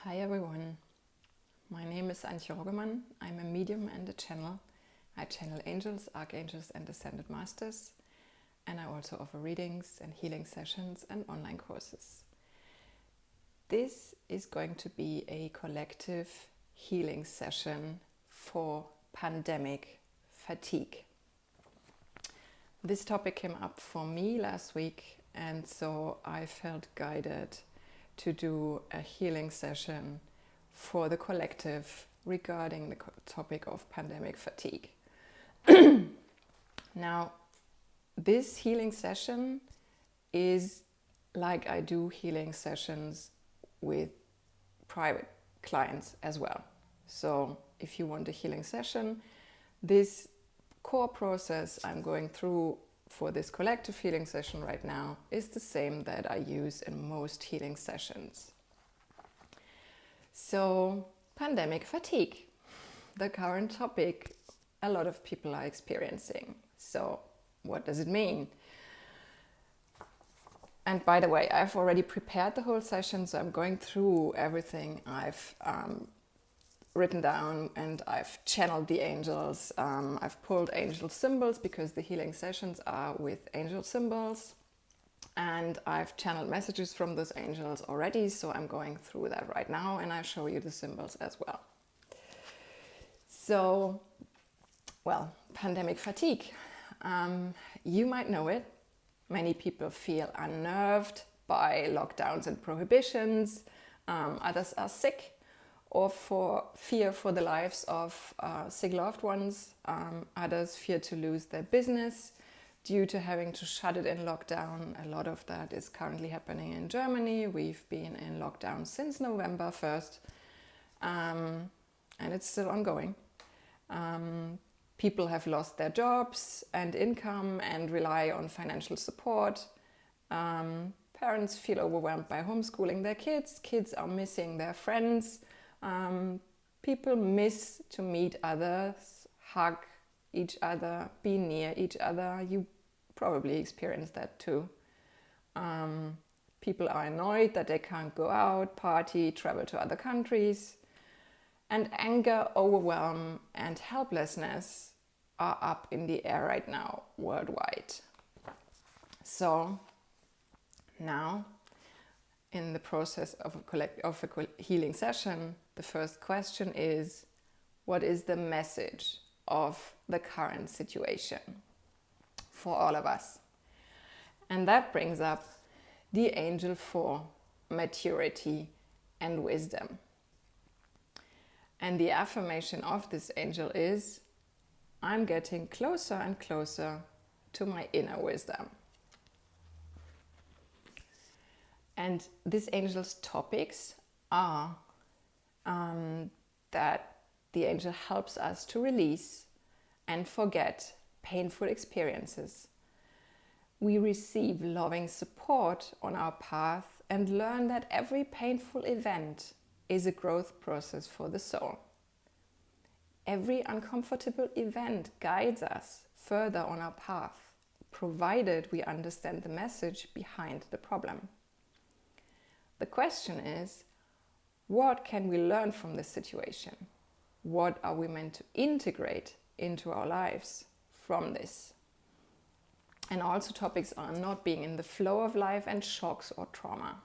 Hi everyone, my name is Antje Roggemann. I'm a medium and a channel. I channel angels, archangels and ascended masters, and I also offer readings and healing sessions and online courses. This is going to be a collective healing session for pandemic fatigue. This topic came up for me last week, and so I felt guided to do a healing session for the collective regarding the topic of pandemic fatigue. Now, this healing session is like I do healing sessions with private clients as well. So if you want a healing session, this core process I'm going through for this collective healing session right now is the same that I use in most healing sessions. So, pandemic fatigue, the current topic a lot of people are experiencing. So, what does it mean? And by the way, I've already prepared the whole session, so I'm going through everything I've written down, and I've channeled the angels. I've pulled angel symbols because the healing sessions are with angel symbols, and I've channeled messages from those angels already, so I'm going through that right now, and I show you the symbols as well. So, well, pandemic fatigue. You might know it. Many people feel unnerved by lockdowns and prohibitions. Others are sick or for fear for the lives of sick loved ones. Others fear to lose their business due to having to shut it in lockdown. A lot of that is currently happening in Germany. We've been in lockdown since November 1st, and it's still ongoing. People have lost their jobs and income and rely on financial support. Parents feel overwhelmed by homeschooling their kids. Kids are missing their friends. People miss to meet others, hug each other, be near each other. You probably experienced that too. People are annoyed that they can't go out, party, travel to other countries. And anger, overwhelm, and helplessness are up in the air right now worldwide. So now, in the process of a healing session, the first question is, what is the message of the current situation for all of us? And that brings up the angel for maturity and wisdom. And the affirmation of this angel is, I'm getting closer and closer to my inner wisdom. And this angel's topics are that the angel helps us to release and forget painful experiences. We receive loving support on our path and learn that every painful event is a growth process for the soul. Every uncomfortable event guides us further on our path, provided we understand the message behind the problem. The question is, what can we learn from this situation? What are we meant to integrate into our lives from this? And also topics are not being in the flow of life and shocks or trauma.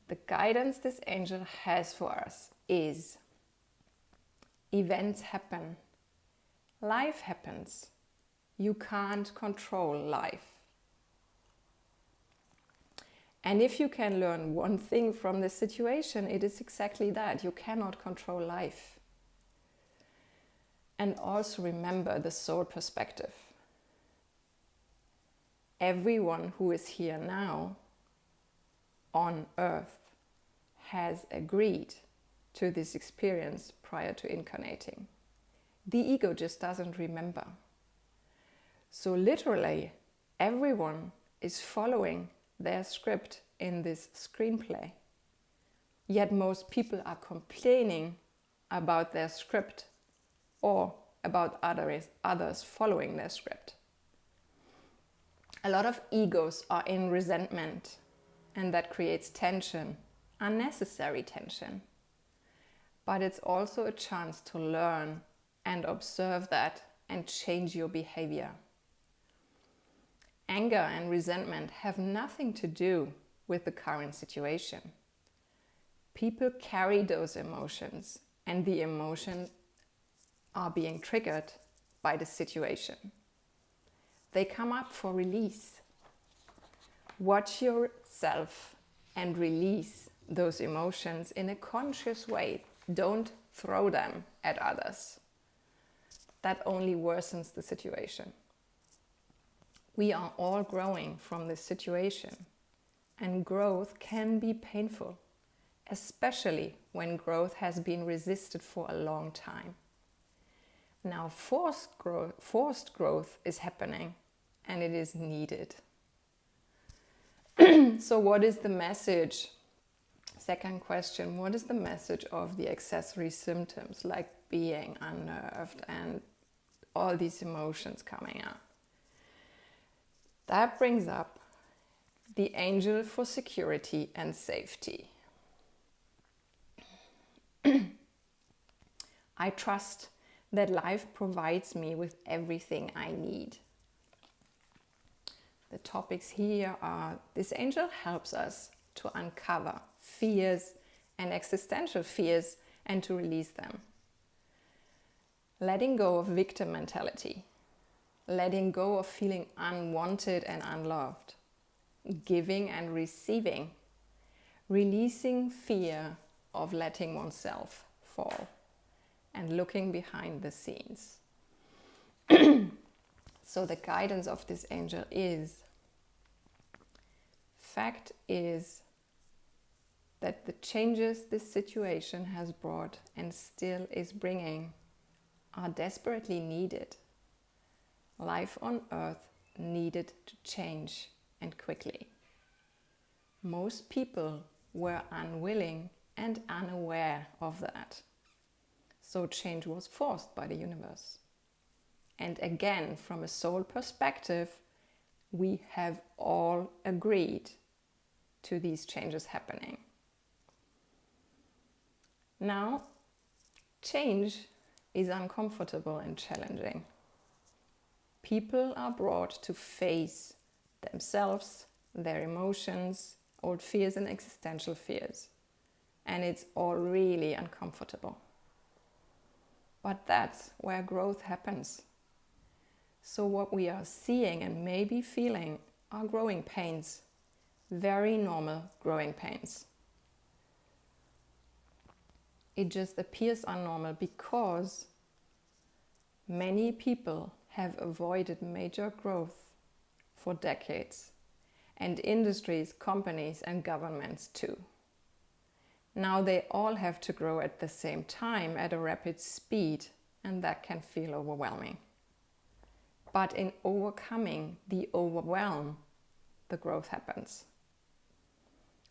The guidance this angel has for us is, events happen. Life happens. You can't control life. And if you can learn one thing from this situation, it is exactly that. You cannot control life. And also remember the soul perspective. Everyone who is here now on earth has agreed to this experience prior to incarnating. The ego just doesn't remember. So literally, everyone is following their script in this screenplay. Yet most people are complaining about their script or about others following their script. A lot of egos are in resentment, and that creates tension, unnecessary tension. But it's also a chance to learn and observe that and change your behavior. Anger and resentment have nothing to do with the current situation. People carry those emotions, and the emotions are being triggered by the situation. They come up for release. Watch yourself and release those emotions in a conscious way. Don't throw them at others. That only worsens the situation. We are all growing from this situation, and growth can be painful, especially when growth has been resisted for a long time. Now forced growth is happening, and it is needed. So what is the message? Second question, what is the message of the accessory symptoms like being unnerved and all these emotions coming up? That brings up the angel for security and safety. I trust that life provides me with everything I need. The topics here are, this angel helps us to uncover fears and existential fears and to release them. Letting go of victim mentality. Letting go of feeling unwanted and unloved. Giving and receiving. Releasing fear of letting oneself fall. And looking behind the scenes. So the guidance of this angel is, fact is that the changes this situation has brought and still is bringing are desperately needed. Life on earth needed to change, and quickly. Most people were unwilling and unaware of that. So change was forced by the universe. And again, from a soul perspective, we have all agreed to these changes happening. Now, change is uncomfortable and challenging. People are brought to face themselves, their emotions, old fears and existential fears. And it's all really uncomfortable. But that's where growth happens. So what we are seeing and maybe feeling are growing pains. Very normal growing pains. It just appears unnormal because many people have avoided major growth for decades. And industries, companies and governments too. Now they all have to grow at the same time at a rapid speed, and that can feel overwhelming. But in overcoming the overwhelm, the growth happens.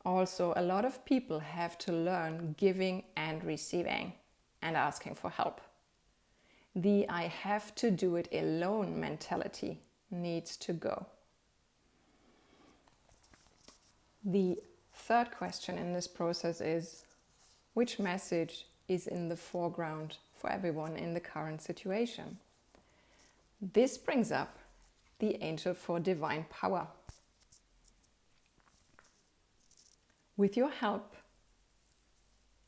Also, a lot of people have to learn giving and receiving and asking for help. The I have to do it alone mentality needs to go. The third question in this process is, which message is in the foreground for everyone in the current situation? This brings up the angel for divine power. With your help,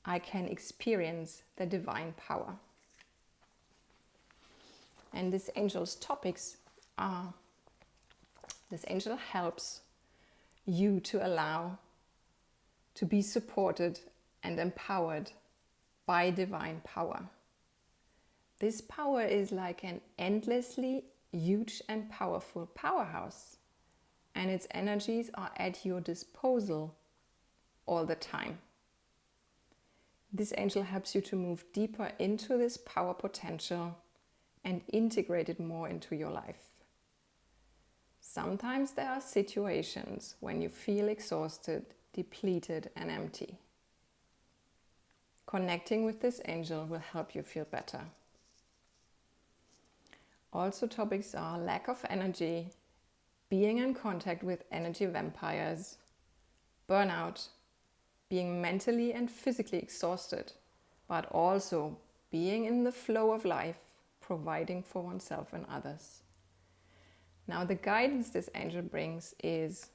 I can experience the divine power. And this angel's topics are, this angel helps you to allow to be supported and empowered by divine power. This power is like an endlessly huge and powerful powerhouse, and its energies are at your disposal all the time. This angel helps you to move deeper into this power potential and integrate it more into your life. Sometimes there are situations when you feel exhausted, depleted and empty. Connecting with this angel will help you feel better. Also, topics are lack of energy, being in contact with energy vampires, burnout, being mentally and physically exhausted, but also being in the flow of life, providing for oneself and others. Now, the guidance this angel brings is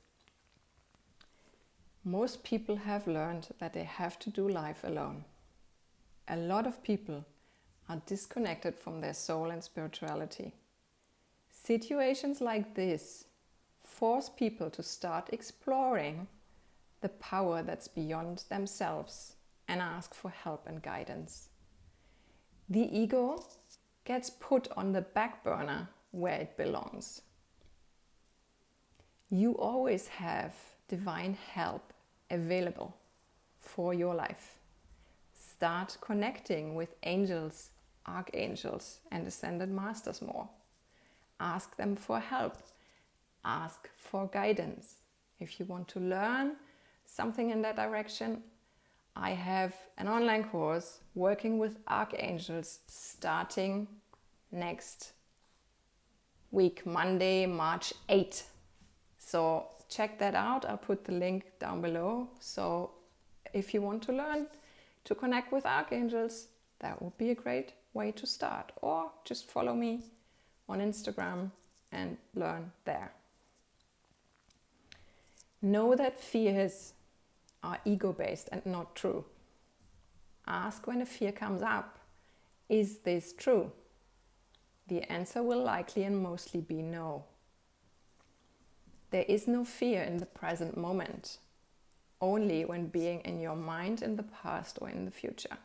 most people have learned that they have to do life alone. A lot of people are disconnected from their soul and spirituality. Situations like this force people to start exploring the power that's beyond themselves and ask for help and guidance. The ego gets put on the back burner where it belongs. You always have divine help available for your life. Start connecting with angels, archangels, and ascended masters more. Ask them for help. Ask for guidance. If you want to learn something in that direction, I have an online course working with archangels starting next week, Monday, March 8th. So check that out. I'll put the link down below. So if you want to learn to connect with archangels, that would be a great way to start. Or just follow me on Instagram and learn there. Know that fears are ego-based and not true. Ask when a fear comes up, is this true? The answer will likely and mostly be no. There is no fear in the present moment, only when being in your mind in the past or in the future.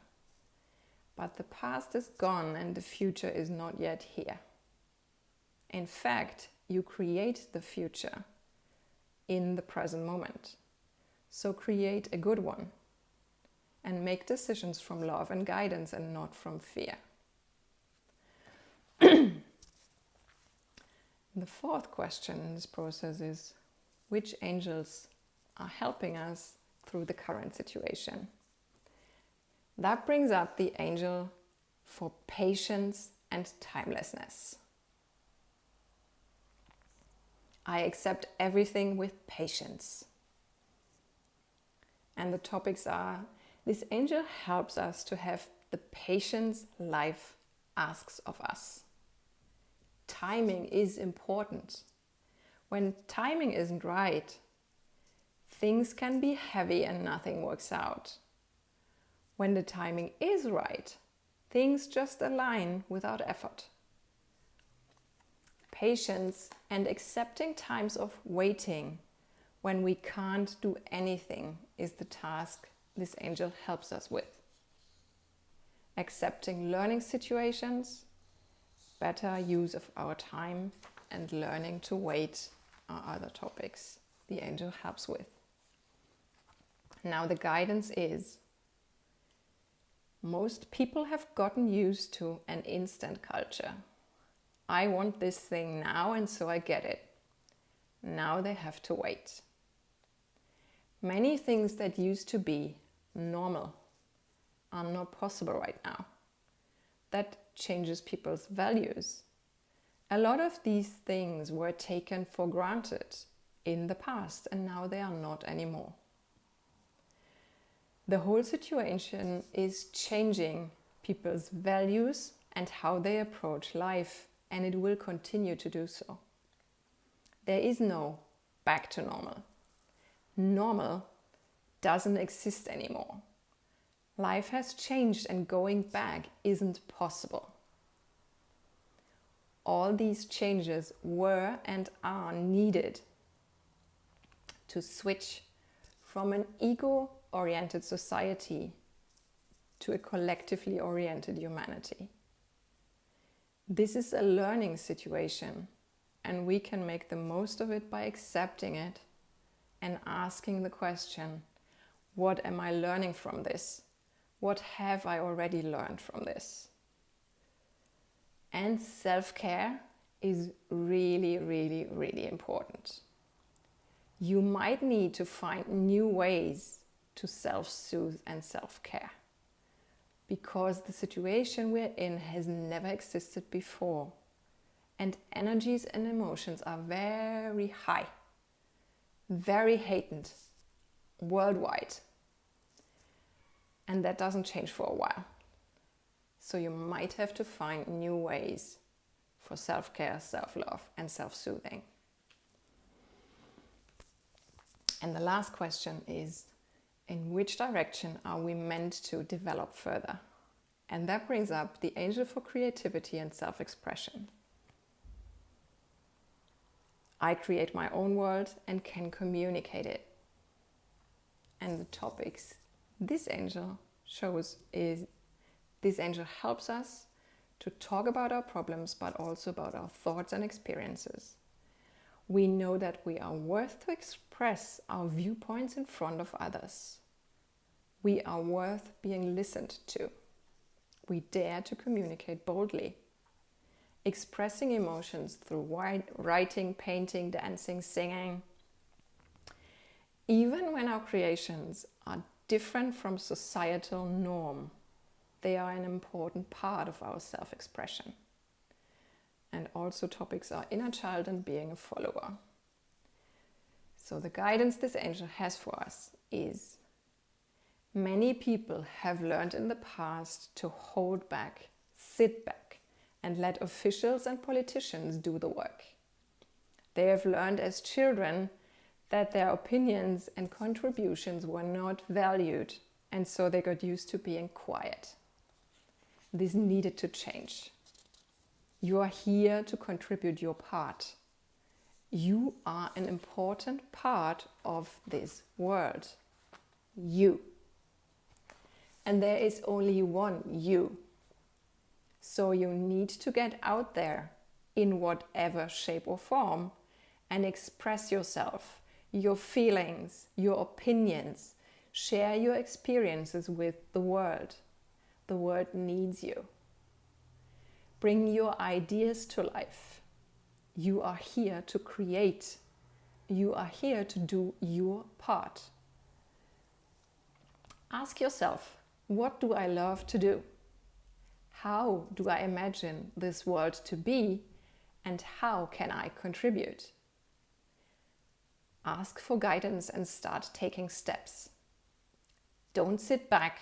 But the past is gone and the future is not yet here. In fact, you create the future in the present moment. So create a good one and make decisions from love and guidance and not from fear. The fourth question in this process is, which angels are helping us through the current situation? That brings up the angel for patience and timelessness. I accept everything with patience. And the topics are, this angel helps us to have the patience life asks of us. Timing is important. When timing isn't right, things can be heavy and nothing works out. When the timing is right, things just align without effort. Patience and accepting times of waiting when we can't do anything is the task this angel helps us with. Accepting learning situations, better use of our time, and learning to wait are other topics the angel helps with. Now the guidance is, most people have gotten used to an instant culture. I want this thing now and so I get it. Now they have to wait. Many things that used to be normal are not possible right now. That changes people's values. A lot of these things were taken for granted in the past and now they are not anymore. The whole situation is changing people's values and how they approach life, and it will continue to do so. There is no back to normal. Normal doesn't exist anymore. Life has changed and going back isn't possible. All these changes were and are needed to switch from an ego-oriented society to a collectively oriented humanity. This is a learning situation, and we can make the most of it by accepting it and asking the question, what am I learning from this? What have I already learned from this? And self-care is really, really, really important. You might need to find new ways to self-soothe and self-care, because the situation we're in has never existed before, and energies and emotions are very high, very heightened, worldwide. and that doesn't change for a while. So you might have to find new ways for self-care, self-love, and self-soothing. And the last question is, in which direction are we meant to develop further? And that brings up the angel for creativity and self-expression. I create my own world and can communicate it. And the topics this angel shows is, this angel helps us to talk about our problems, but also about our thoughts and experiences. We know that we are worth to express our viewpoints in front of others. We are worth being listened to. We dare to communicate boldly, expressing emotions through writing, painting, dancing, singing. Even when our creations are different from societal norm, they are an important part of our self-expression. And also topics are inner child and being a follower. So the guidance this angel has for us is, many people have learned in the past to hold back, sit back, and let officials and politicians do the work. They have learned as children that their opinions and contributions were not valued, and so they got used to being quiet. This needed to change. You are here to contribute your part. You are an important part of this world. You. And there is only one you. So you need to get out there in whatever shape or form and express yourself, your feelings, your opinions. Share your experiences with the world. The world needs you. Bring your ideas to life. You are here to create. You are here to do your part. Ask yourself, what do I love to do? How do I imagine this world to be? And how can I contribute? Ask for guidance and start taking steps. Don't sit back.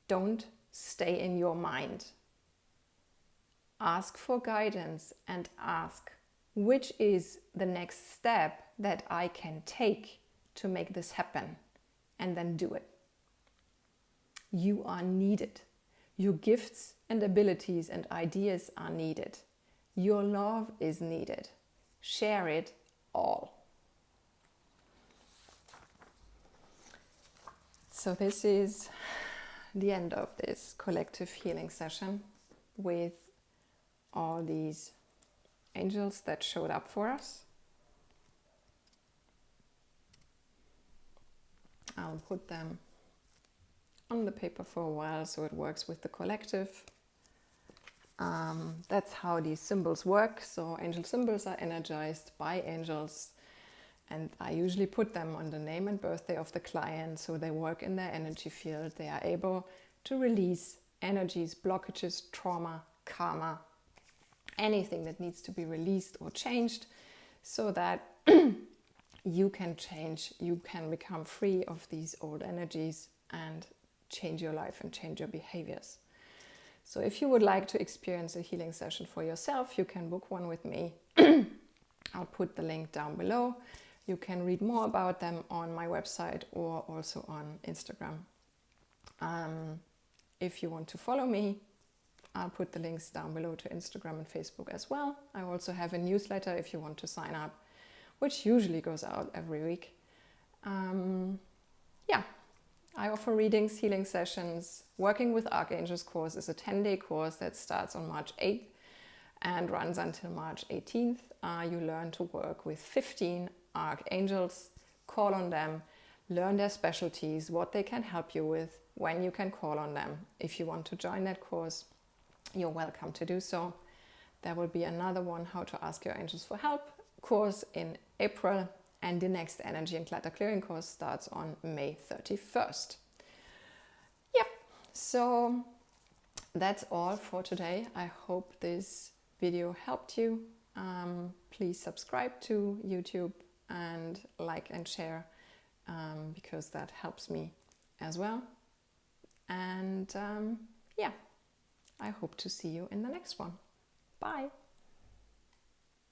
Don't stay in your mind. Ask for guidance and ask, which is the next step that I can take to make this happen? And then do it. You are needed. Your gifts and abilities and ideas are needed. Your love is needed. Share it all. So this is the end of this collective healing session with all these angels that showed up for us. I'll put them on the paper for a while so it works with the collective. That's how these symbols work. So angel symbols are energized by angels, and I usually put them on the name and birthday of the client so they work in their energy field. They are able to release energies, blockages, trauma, karma, anything that needs to be released or changed so that you can change, you can become free of these old energies and change your life and change your behaviors. So if you would like to experience a healing session for yourself, you can book one with me. I'll put the link down below. You can read more about them on my website or also on Instagram. If you want to follow me, I'll put the links down below to Instagram and Facebook as well. I also have a newsletter if you want to sign up, which usually goes out every week. I offer readings, healing sessions. Working with Archangels course is a 10-day course that starts on March 8th and runs until March 18th. You learn to work with 15 archangels, call on them, learn their specialties, what they can help you with, when you can call on them. If you want to join that course, you're welcome to do so. There will be another one, How to Ask Your Angels for Help course in April, and the next Energy and Clutter Clearing course starts on May 31st. Yep, so that's all for today. I hope this video helped you. Please subscribe to YouTube and like and share because that helps me as well. And yeah, I hope to see you in the next one. Bye.